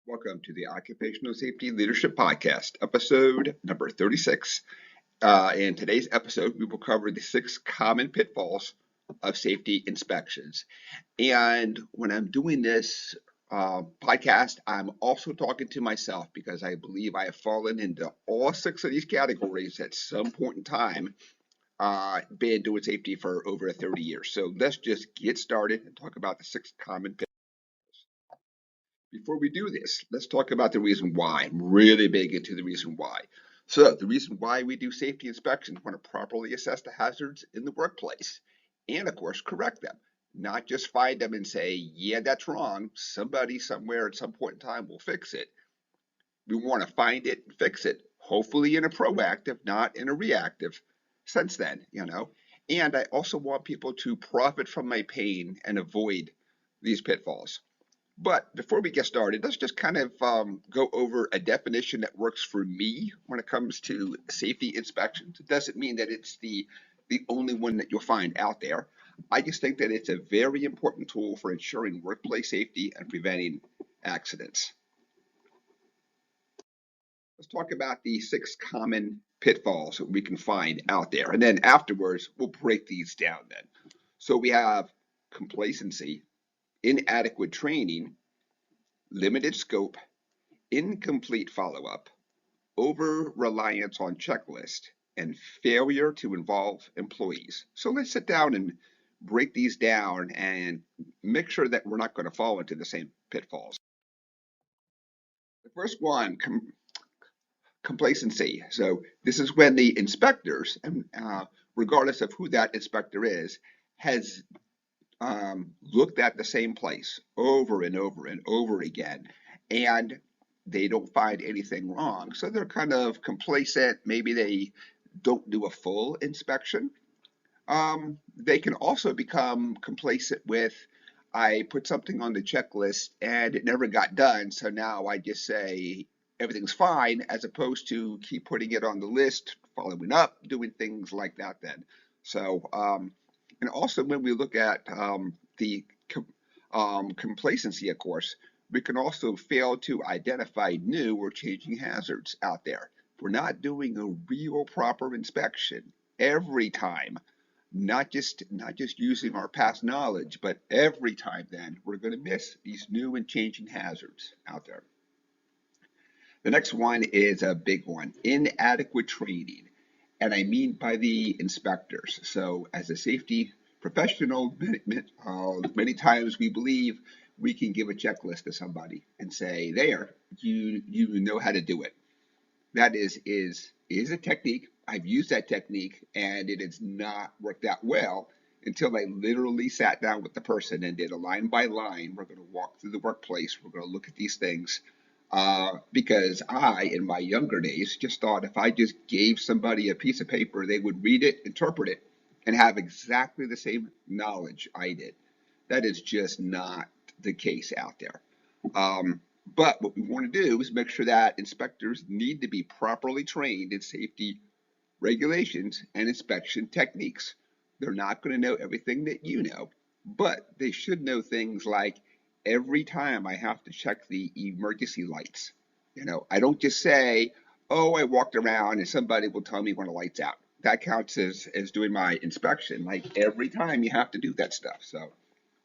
Welcome to the Occupational Safety Leadership Podcast, episode number 36. In today's episode, we will cover the 6 common pitfalls of safety inspections. And when I'm doing this podcast, I'm also talking to myself because I believe I have fallen into all 6 of these categories at some point in time. Been doing safety for over 30 years. So let's just get started and talk about the 6 common pitfalls. Before we do this, let's talk about the reason why. I'm really big into the reason why. So, the reason why we do safety inspections, we want to properly assess the hazards in the workplace and, of course, correct them. Not just find them and say, yeah, that's wrong. Somebody somewhere at some point in time will fix it. We want to find it and fix it, hopefully in a proactive, not in a reactive sense, then. And I also want people to profit from my pain and avoid these pitfalls. But before we get started, let's just kind of go over a definition that works for me when it comes to safety inspections. It doesn't mean that it's the only one that you'll find out there. I just think that it's a very important tool for ensuring workplace safety and preventing accidents. Let's talk about the 6 common pitfalls that we can find out there. And then afterwards, we'll break these down then. So we have complacency, inadequate training, limited scope, incomplete follow-up, over-reliance on checklist, and failure to involve employees. So let's sit down and break these down and make sure that we're not going to fall into the same pitfalls. The first one, complacency. So this is when the inspectors, and regardless of who that inspector is, has looked at the same place over and over and over again, and they don't find anything wrong. So they're kind of complacent. Maybe they don't do a full inspection. They can also become complacent with, I put something on the checklist and it never got done, so now I just say everything's fine, as opposed to keep putting it on the list, following up, doing things like that then. So, and also when we look at the complacency, of course, we can also fail to identify new or changing hazards out there. If we're not doing a real proper inspection every time, not just using our past knowledge, but every time, then we're going to miss these new and changing hazards out there. The next one is a big one: inadequate training. And I mean by the inspectors. So as a safety professional, many times we believe we can give a checklist to somebody and say, there, you know how to do it. That is a technique. I've used that technique and it has not worked out well until I literally sat down with the person and did a line by line. We're going to walk through the workplace. We're going to look at these things. Because I, in my younger days, just thought if I just gave somebody a piece of paper, they would read it, interpret it, and have exactly the same knowledge I did. That is just not the case out there. But what we want to do is make sure that inspectors need to be properly trained in safety regulations and inspection techniques. They're not going to know everything that you know, but they should know things like, every time I have to check the emergency lights. I don't just say, oh, I walked around and somebody will tell me when the light's out. That counts as doing my inspection. Like, every time you have to do that stuff. So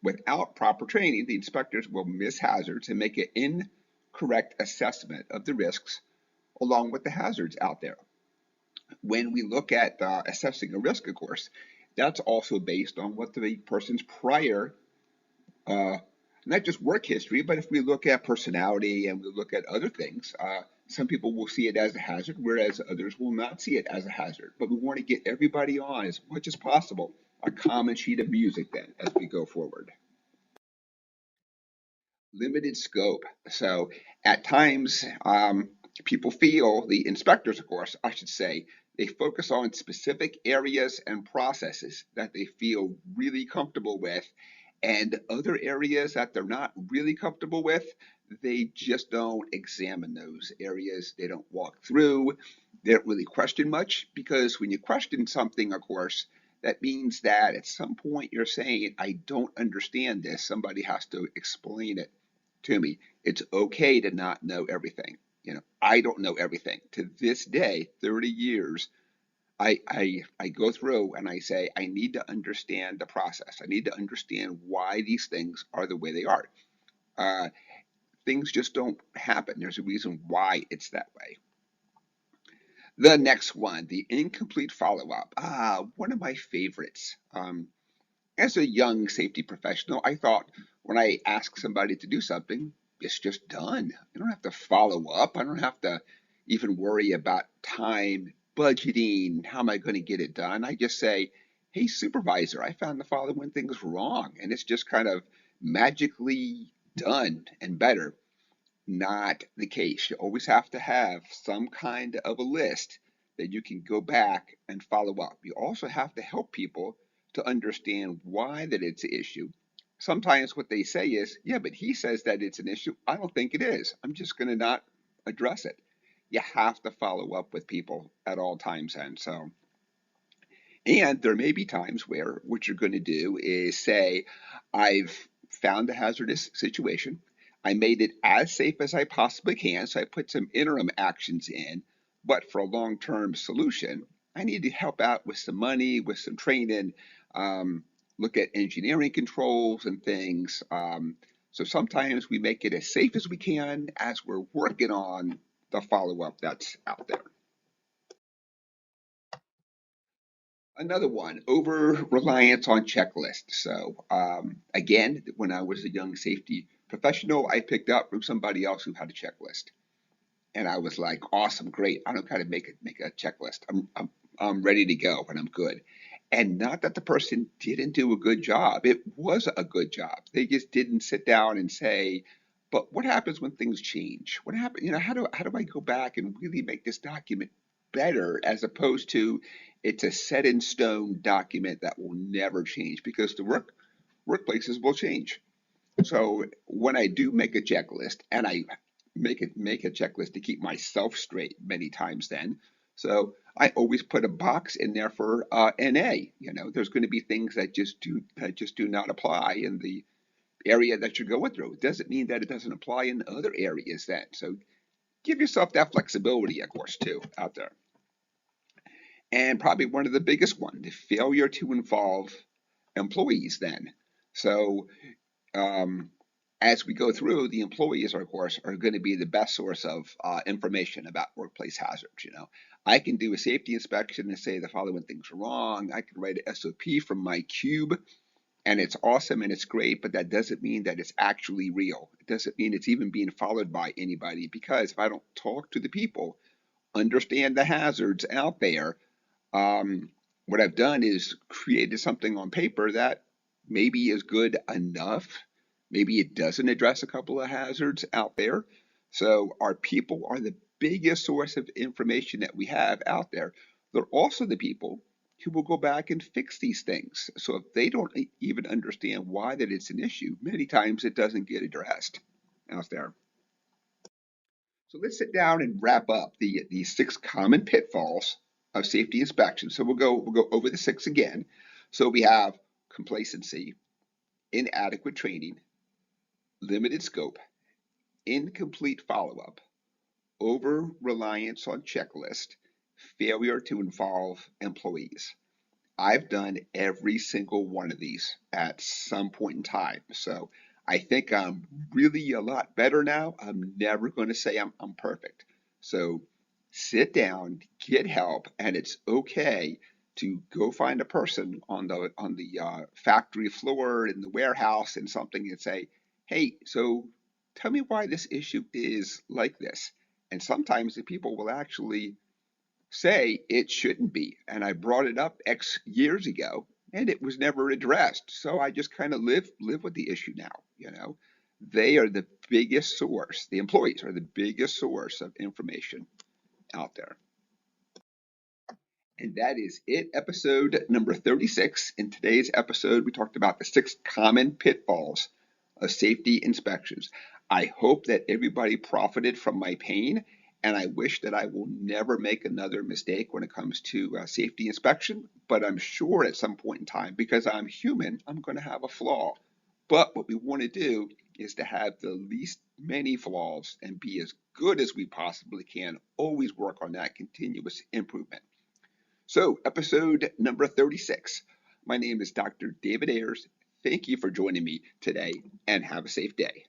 without proper training, the inspectors will miss hazards and make an incorrect assessment of the risks along with the hazards out there. When we look at assessing a risk, of course, that's also based on what the person's prior, not just work history, but if we look at personality and we look at other things, some people will see it as a hazard, whereas others will not see it as a hazard. But we want to get everybody on, as much as possible, a common sheet of music then as we go forward. Limited scope. So at times, people feel, the inspectors, of course, I should say, they focus on specific areas and processes that they feel really comfortable with, and other areas that they're not really comfortable with, they just don't examine those areas. They don't walk through. They don't really question much, because when you question something, of course, that means that at some point you're saying, I don't understand this. Somebody has to explain it to me. It's okay to not know everything. I don't know everything. To this day, 30 years, I go through and I say, I need to understand the process. I need to understand why these things are the way they are. Uh, Things just don't happen. There's a reason why it's that way. The next one, the incomplete follow up. One of my favorites. As a young safety professional, I thought when I ask somebody to do something, it's just done. I don't have to follow up. I don't have to even worry about time, budgeting, how am I going to get it done. I just say, hey, supervisor, I found the following things wrong. And it's just kind of magically done and better. Not the case. You always have to have some kind of a list that you can go back and follow up. You also have to help people to understand why that it's an issue. Sometimes what they say is, yeah, but he says that it's an issue. I don't think it is. I'm just going to not address it. You have to follow up with people at all times. And there may be times where what you're going to do is say, I've found a hazardous situation. I made it as safe as I possibly can, so I put some interim actions in. But for a long term solution, I need to help out with some money, with some training, um, look at engineering controls and things. So sometimes we make it as safe as we can as we're working on the follow up that's out there. Another one, over reliance on checklists. So, again, when I was a young safety professional, I picked up from somebody else who had a checklist. And I was like, awesome, great. I don't got to make a checklist. I'm ready to go and I'm good. And not that the person didn't do a good job. It was a good job. They just didn't sit down and say, but what happens when things change? What happens? How do I go back and really make this document better as opposed to it's a set in stone document that will never change because the workplaces will change. So when I do make a checklist, and I make a checklist to keep myself straight many times, then so I always put a box in there for NA. There's going to be things that just do not apply in the area that you're going through. It doesn't mean that it doesn't apply in other areas. Then so give yourself that flexibility, of course, too, out there. And probably one of the biggest ones, the failure to involve employees. Then so um, as we go through, the employees, of course, are going to be the best source of information about workplace hazards. I can do a safety inspection and say the following things are wrong. I can write an SOP from my cube, and it's awesome and it's great, but that doesn't mean that it's actually real. It doesn't mean it's even being followed by anybody because if I don't talk to the people, understand the hazards out there, um, what I've done is created something on paper that maybe is good enough. Maybe it doesn't address a couple of hazards out there. So our people are the biggest source of information that we have out there. They're also the people who will go back and fix these things. So if they don't even understand why that it's an issue, many times it doesn't get addressed out there. So let's sit down and wrap up the six common pitfalls of safety inspection. So we'll go over the six again. So we have complacency, inadequate training, limited scope, incomplete follow-up, over reliance on checklist, failure to involve employees. I've done every single one of these at some point in time. So I think I'm really a lot better now. I'm never going to say I'm perfect. So sit down, get help, and it's okay to go find a person on the factory floor in the warehouse and something and say, hey, so tell me why this issue is like this. And sometimes the people will actually say it shouldn't be. And I brought it up X years ago and it was never addressed. So I just kind of live with the issue now. They are the biggest source, the employees are the biggest source of information out there. And that is it, episode number 36. In today's episode, we talked about the six common pitfalls of safety inspections. I hope that everybody profited from my pain, and I wish that I will never make another mistake when it comes to safety inspection. But I'm sure at some point in time, because I'm human, I'm going to have a flaw. But what we want to do is to have the least many flaws and be as good as we possibly can. Always work on that continuous improvement. So, episode number 36. My name is Dr. David Ayers. Thank you for joining me today and have a safe day.